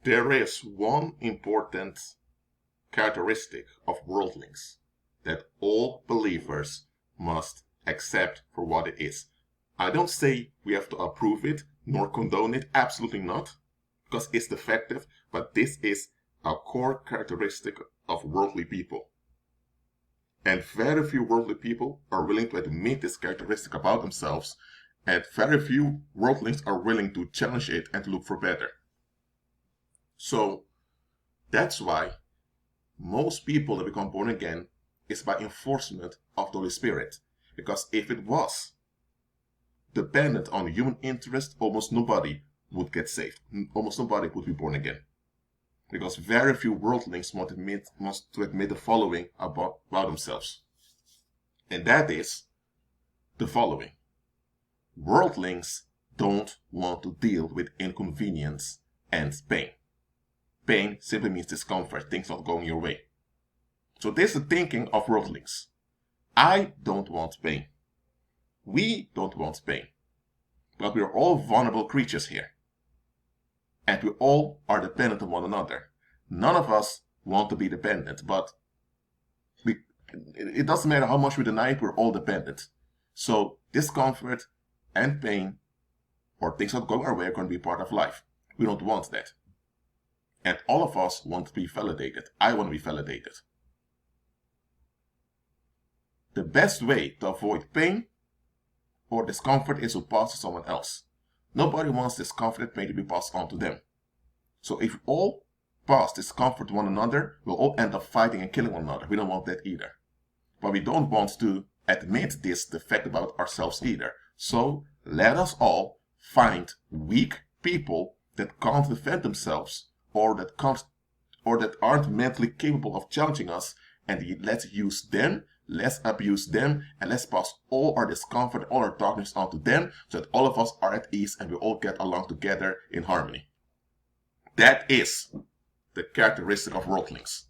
There is one important characteristic of worldlings that all believers must accept for what it is. I don't say we have to approve it nor condone it, absolutely not, because it's defective, but this is a core characteristic of worldly people. And very few worldly people are willing to admit this characteristic about themselves, and very few worldlings are willing to challenge it and to look for better. So that's why most people that become born again is by enforcement of the Holy Spirit. Because if it was dependent on human interest, almost nobody would get saved. Almost nobody would be born again. Because very few worldlings want to admit the following about themselves. And that is the following. Worldlings don't want to deal with inconvenience and pain. Pain simply means discomfort, things not going your way. So this is the thinking of worldlings. I don't want pain. We don't want pain. But we are all vulnerable creatures here. And we all are dependent on one another. None of us want to be dependent, but it doesn't matter how much we deny it, we're all dependent. So discomfort and pain, or things not going our way, are going to be part of life. We don't want that. And all of us want to be validated. I want to be validated. The best way to avoid pain or discomfort is to pass to someone else. Nobody wants discomfort and pain to be passed on to them. So if we all pass discomfort to one another, we'll all end up fighting and killing one another. We don't want that either. But we don't want to admit this defect about ourselves either. So let us all find weak people that can't defend themselves, or that aren't mentally capable of challenging us, and let's use them, let's abuse them, and let's pass all our discomfort, all our darkness onto them, so that all of us are at ease and we all get along together in harmony. That is the characteristic of worldlings.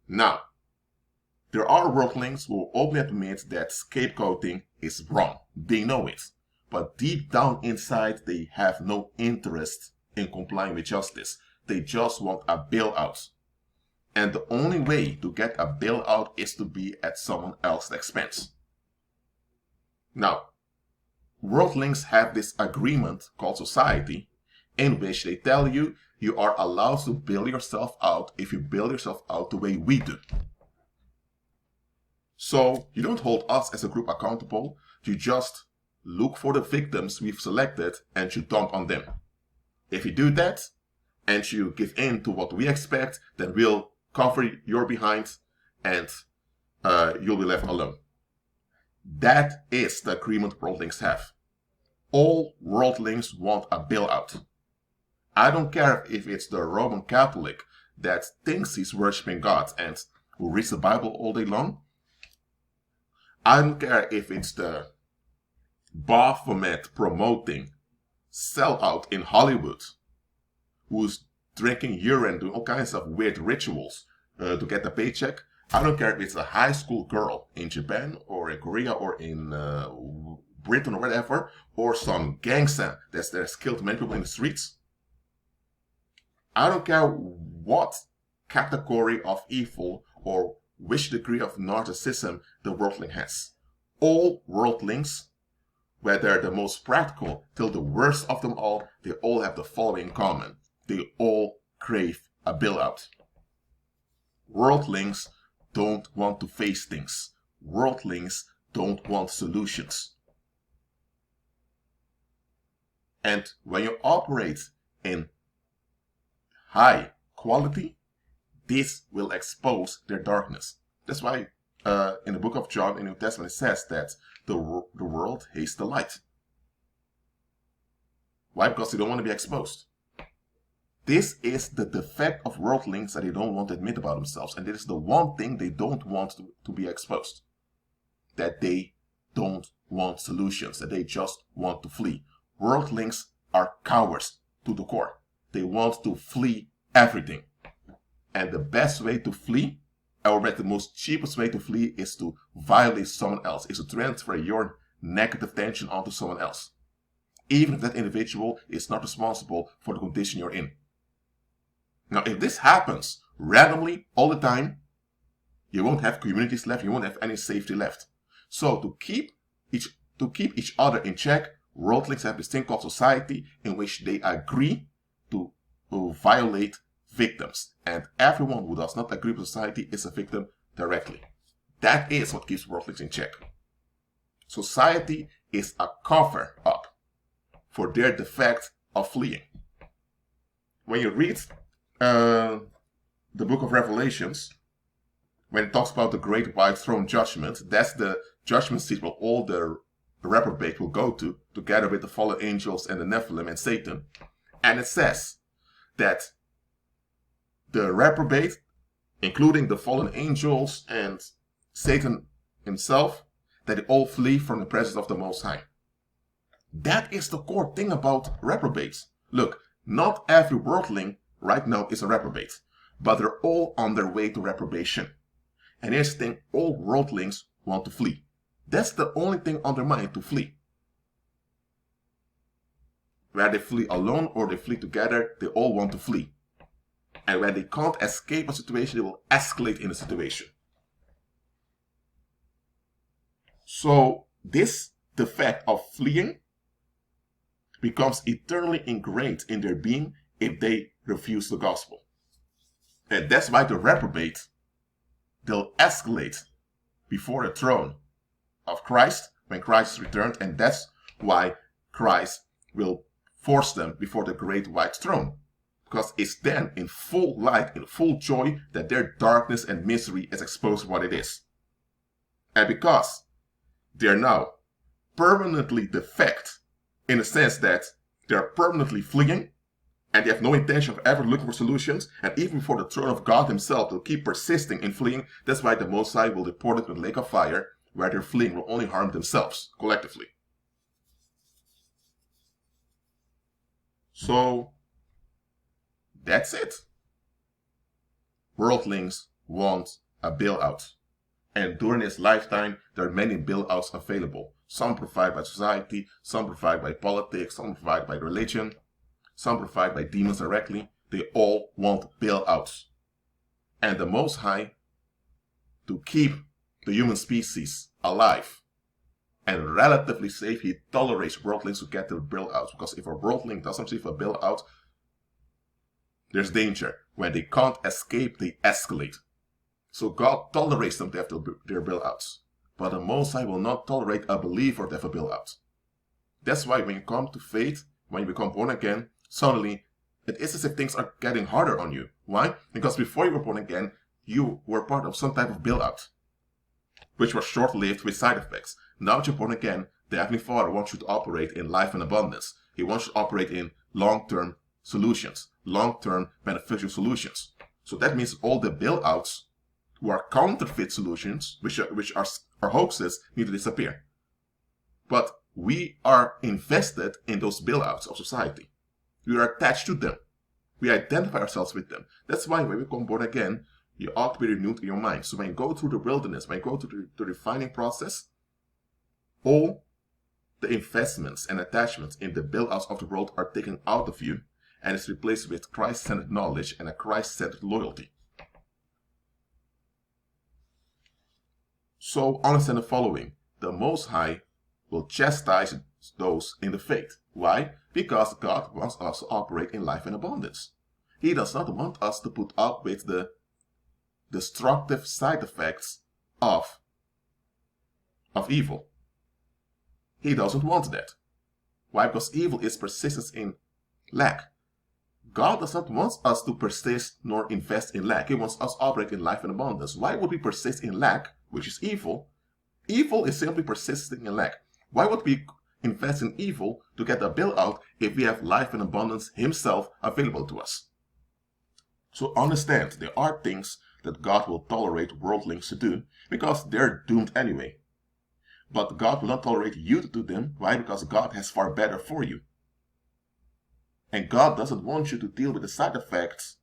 Now, there are worldlings who will openly admit that scapegoating is wrong. They know it. But deep down inside, they have no interest in complying with justice. They just want a bailout. And the only way to get a bailout is to be at someone else's expense. Now, worldlings have this agreement called society, in which they tell you you are allowed to bail yourself out if you bail yourself out the way we do. So you don't hold us as a group accountable, you just look for the victims we've selected and you dump on them. If you do that, and you give in to what we expect, then we'll cover your behind and you'll be left alone. That is the agreement worldlings have. All worldlings want a bailout. I don't care if it's the Roman Catholic that thinks he's worshiping God and who reads the Bible all day long. I don't care if it's the Baphomet promoting sellout in Hollywood who's drinking urine, doing all kinds of weird rituals to get a paycheck. I don't care if it's a high school girl in Japan or in Korea or in Britain or whatever, or some gangster that's killed many people in the streets. I don't care what category of evil or which degree of narcissism the worldling has. All worldlings, whether the most practical till the worst of them all, they all have the following in common. They all crave a bailout. Worldlings don't want to face things. Worldlings don't want solutions. And when you operate in high quality, this will expose their darkness. That's why in the book of John in the New Testament it says that the world hates the light. Why? Because they don't want to be exposed. This is the defect of worldlings that they don't want to admit about themselves. And this is the one thing they don't want to be exposed. That they don't want solutions. That they just want to flee. Worldlings are cowards to the core. They want to flee everything. And the best way to flee, or the most cheapest way to flee, is to violate someone else. Is to transfer your negative tension onto someone else. Even if that individual is not responsible for the condition you're in. Now, if this happens randomly all the time, you won't have communities left, you won't have any safety left. So to keep each other in check, worldlings have this thing called society, in which they agree to violate victims. And everyone who does not agree with society is a victim directly. That is what keeps worldlings in check. Society is a cover up for their defect of fleeing. When you read the book of Revelations, when it talks about the great white throne judgment, that's the judgment seat where all the reprobate will go to, together with the fallen angels and the Nephilim and Satan. And it says that the reprobate, including the fallen angels and Satan himself, that they all flee from the presence of the Most High. That is the core thing about reprobates. Look, not every worldling right now is a reprobate, but they're all on their way to reprobation. And here's the thing, all worldlings want to flee. That's the only thing on their mind, to flee. Whether they flee alone or they flee together, they all want to flee. And when they can't escape a situation, they will escalate in the situation. So this defect of fleeing becomes eternally ingrained in their being if they refuse the gospel. And that's why the reprobate, they'll escalate before the throne of Christ when Christ is returned, and that's why Christ will force them before the great white throne. Because it's then in full light, in full joy, that their darkness and misery is exposed for what it is. And because they're now permanently defect, in the sense that they're permanently fleeing, and they have no intention of ever looking for solutions, and even before the throne of God himself, they'll keep persisting in fleeing. That's why the Most High will deport them to the lake of fire, where their fleeing will only harm themselves, collectively. So, that's it. Worldlings want a bailout. And during his lifetime, there are many bailouts available. Some provided by society, some provided by politics, some provided by religion, some provided by demons directly. They all want bailouts. And the Most High, to keep the human species alive and relatively safe, he tolerates worldlings to get their bailouts. Because if a worldling doesn't receive a bailout, there's danger. When they can't escape, they escalate. So God tolerates them to have their bailouts. But the Most High will not tolerate a believer to have a bailout. That's why when you come to faith, when you become born again, suddenly it is as if things are getting harder on you. Why? Because before you were born again, you were part of some type of bailout, which was short-lived with side effects. Now that you're born again, the Heavenly Father wants you to operate in life and abundance. He wants you to operate in long-term solutions, long-term beneficial solutions. So that means all the bailouts who are counterfeit solutions, which are hoaxes, need to disappear. But we are invested in those bailouts of society. We are attached to them. We identify ourselves with them. That's why when we become born again, you ought to be renewed in your mind. So when you go through the wilderness, when you go through the refining process, all the investments and attachments in the bailouts of the world are taken out of you and is replaced with Christ-centered knowledge and a Christ-centered loyalty. So understand the following. The Most High will chastise those in the faith. Why? Because God wants us to operate in life in abundance. He does not want us to put up with the destructive side effects of evil. He doesn't want that. Why? Because evil is persistence in lack. God does not want us to persist nor invest in lack. He wants us to operate in life in abundance. Why would we persist in lack, which is evil? Evil is simply persisting in lack. Why would we invest in evil to get a bailout if we have life in abundance himself available to us? So understand, there are things that God will tolerate worldlings to do because they're doomed anyway. But God will not tolerate you to do them. Why? Because God has far better for you. And God doesn't want you to deal with the side effects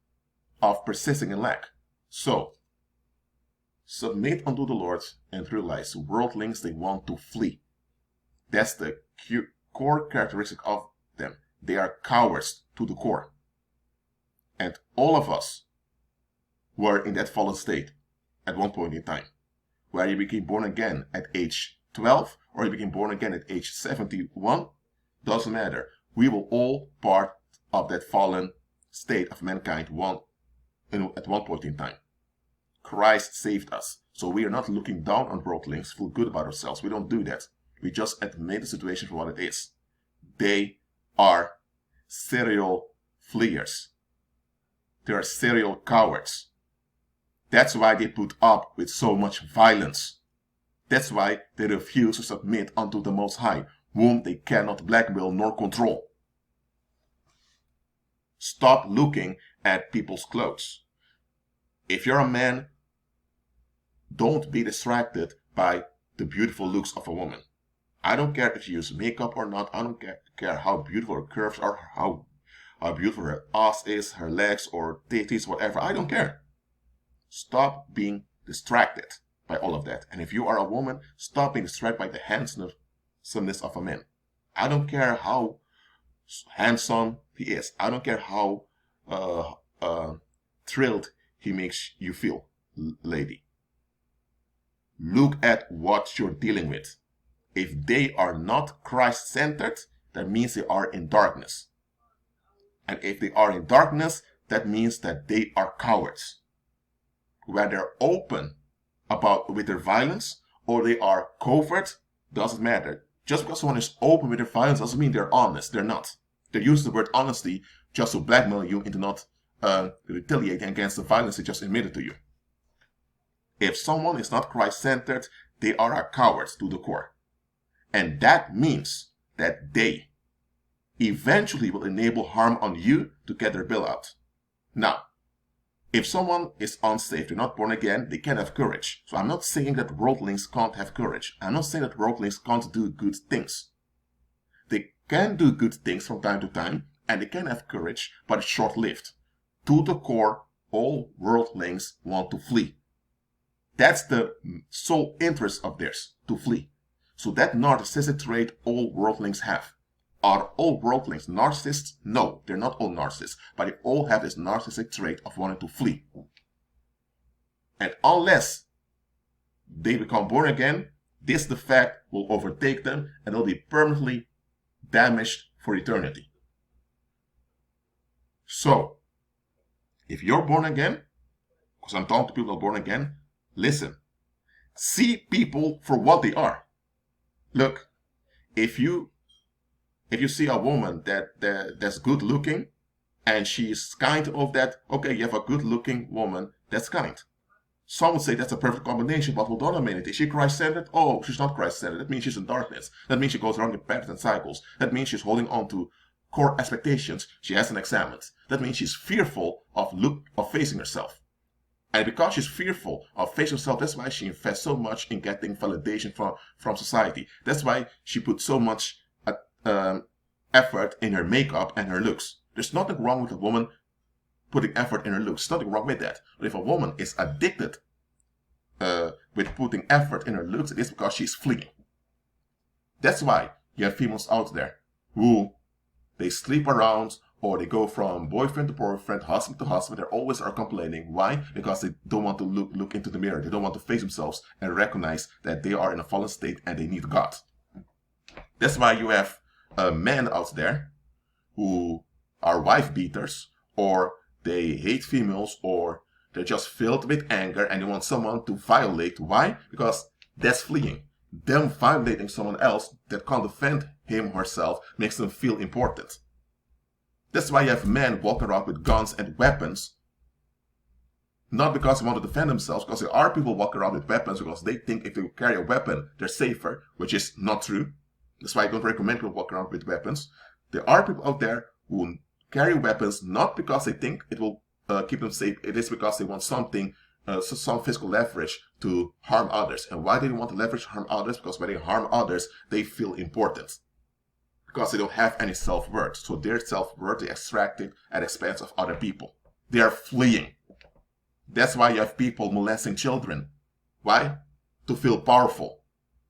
of persisting in lack. So, submit unto the Lord and realize worldlings, they want to flee. That's the core characteristic of them. They are cowards to the core. And all of us were in that fallen state at one point in time, where you became born again at age 12 or you became born again at age 71, doesn't matter. We were all part of that fallen state of mankind at one point in time. Christ saved us. So we are not looking down on worldlings, feel good about ourselves. We don't do that. We just admit the situation for what it is. They are serial fleers. They are serial cowards. That's why they put up with so much violence. That's why they refuse to submit unto the Most High, whom they cannot blackmail nor control. Stop looking at people's clothes. If you're a man, don't be distracted by the beautiful looks of a woman. I don't care if you use makeup or not. I don't care how beautiful her curves are, how beautiful her ass is, her legs or titties, whatever. I don't care. Stop being distracted by all of that. And if you are a woman, stop being distracted by the handsomeness of a man. I don't care how handsome he is. I don't care how thrilled he makes you feel, lady. Look at what you're dealing with. If they are not Christ-centered, that means they are in darkness. And if they are in darkness, that means that they are cowards. Whether they're open with their violence or they are covert, doesn't matter. Just because someone is open with their violence doesn't mean they're honest. They're not. They use the word honesty just to blackmail you into not retaliating against the violence they just admitted to you. If someone is not Christ-centered, they are a cowards to the core. And that means that they eventually will enable harm on you to get their bailout. Now, if someone is unsaved, they're not born again, they can have courage. So I'm not saying that worldlings can't have courage. I'm not saying that worldlings can't do good things. They can do good things from time to time, and they can have courage, but it's short-lived. To the core, all worldlings want to flee. That's the sole interest of theirs, to flee. So that narcissistic trait all worldlings have. Are all worldlings narcissists? No, they're not all narcissists, but they all have this narcissistic trait of wanting to flee. And unless they become born again, this defect will overtake them and they'll be permanently damaged for eternity. So, if you're born again, because I'm talking to people who are born again, listen. See people for what they are. Look, if you see a woman that's good looking and she's kind of that, okay, you have a good looking woman that's kind. Some would say that's a perfect combination, but hold on a minute. Is she Christ-centered? Oh, she's not Christ-centered. That means she's in darkness. That means she goes around in patterns and cycles. That means she's holding on to core expectations she hasn't examined. That means she's fearful of facing herself. And because she's fearful of facing herself, that's why she invests so much in getting validation from society. That's why she puts so much effort in her makeup and her looks. There's nothing wrong with a woman putting effort in her looks. There's nothing wrong with that. But if a woman is addicted with putting effort in her looks, it is because she's fleeing. That's why you have females out there who they sleep around or they go from boyfriend to boyfriend, husband to husband. They always are complaining. Why? Because they don't want to look into the mirror. They don't want to face themselves and recognize that they are in a fallen state and they need God. That's why you have men out there who are wife beaters, or they hate females, or they're just filled with anger and they want someone to violate. Why? Because that's fleeing. Them violating someone else that can't defend him or herself makes them feel important. That's why you have men walking around with guns and weapons, not because they want to defend themselves, because there are people walking around with weapons because they think if they carry a weapon, they're safer, which is not true. That's why I don't recommend people walk around with weapons. There are people out there who carry weapons not because they think it will keep them safe. It is because they want something, some physical leverage to harm others. And why do they want to leverage to harm others? Because when they harm others, they feel important. Because they don't have any self-worth. So their self-worth, they extract it at the expense of other people. They are fleeing. That's why you have people molesting children. Why? To feel powerful.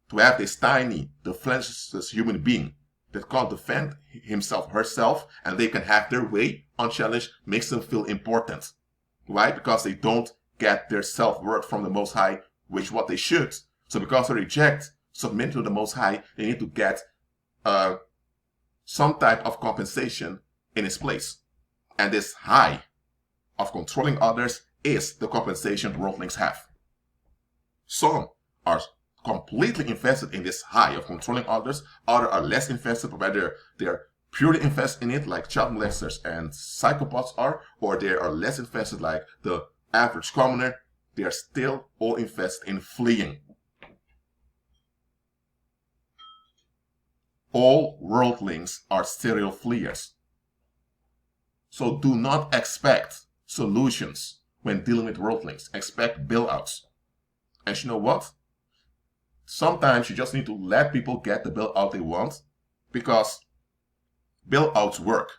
To have this tiny, defenseless human being that can't defend himself, herself, and they can have their way unchallenged, makes them feel important. Why? Because they don't get their self-worth from the Most High, which is what they should. So because they reject submitting to the Most High, they need to get some type of compensation in its place. And this high of controlling others is the compensation worldlings have. Some are completely invested in this high of controlling others. Others are less invested, whether they're purely invested in it like child molesters and psychopaths are, or they are less invested like the average commoner. They are still all invested in fleeing. All worldlings are serial fleers. So do not expect solutions when dealing with worldlings. Expect bailouts. And you know what? Sometimes you just need to let people get the bailout they want, because bailouts work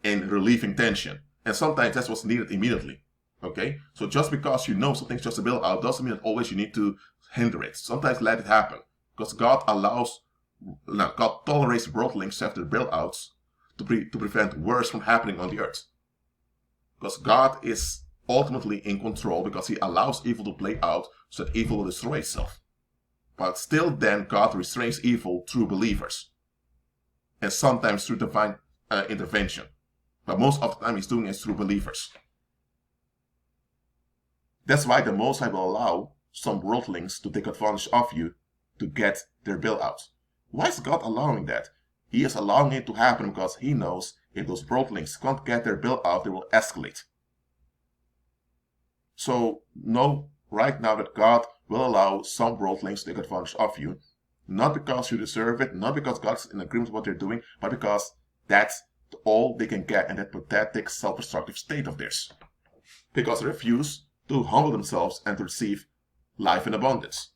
in relieving tension. And sometimes that's what's needed immediately. Okay? So just because you know something's just a bailout doesn't mean that always you need to hinder it. Sometimes let it happen. Because God tolerates worldlings after bailouts to prevent worse from happening on the earth. Because God is ultimately in control, because he allows evil to play out so that evil will destroy itself. But still then God restrains evil through believers. And sometimes through divine intervention. But most of the time he's doing it through believers. That's why the Most High will allow some worldlings to take advantage of you to get their bailouts. Why is God allowing that? He is allowing it to happen because he knows if those worldlings can't get their bailout, they will escalate. So know right now that God will allow some worldlings to take advantage of you. Not because you deserve it, not because God's in agreement with what they're doing, but because that's all they can get in that pathetic self-destructive state of theirs. Because they refuse to humble themselves and to receive life in abundance.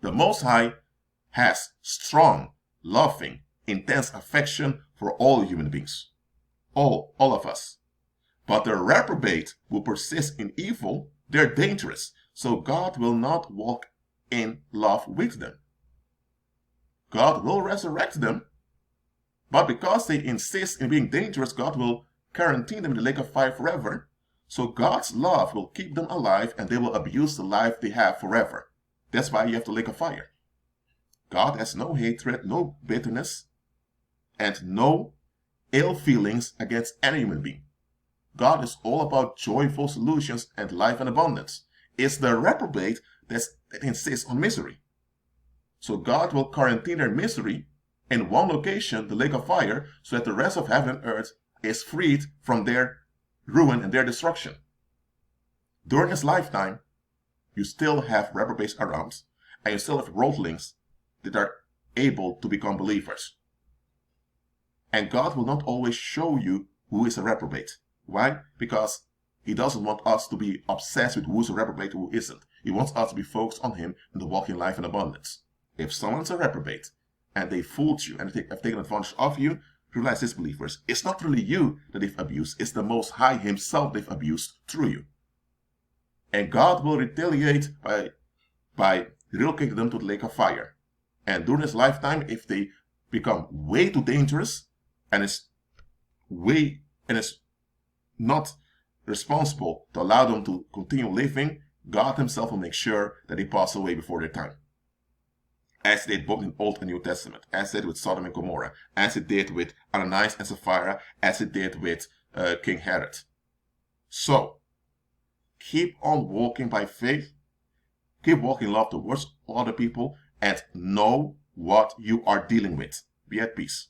The Most High has strong, loving, intense affection for all human beings. All of us. But the reprobate who persist in evil, they're dangerous. So God will not walk in love with them. God will resurrect them. But because they insist in being dangerous, God will quarantine them in the lake of fire forever. So God's love will keep them alive, and they will abuse the life they have forever. That's why you have the lake of fire. God has no hatred, no bitterness, and no ill feelings against any human being. God is all about joyful solutions and life in abundance. It's the reprobate that insists on misery. So God will quarantine their misery in one location, the lake of fire, so that the rest of heaven and earth is freed from their ruin and their destruction. During his lifetime, you still have reprobates around, and you still have worldlings that are able to become believers. And God will not always show you who is a reprobate. Why? Because he doesn't want us to be obsessed with who's a reprobate and who isn't. He wants us to be focused on him and to walk in life in abundance. If someone's a reprobate and they fooled you and they have taken advantage of you, realize this, believers, it's not really you that they've abused, it's the Most High himself they've abused through you. And God will retaliate by relocating them to the lake of fire. And during his lifetime, if they become way too dangerous and it's not responsible to allow them to continue living, God himself will make sure that they pass away before their time. As he did both in Old and New Testament, as he did with Sodom and Gomorrah, as he did with Ananias and Sapphira, as he did with King Herod. So, keep on walking by faith, keep walking in love towards other people, and know what you are dealing with. Be at peace.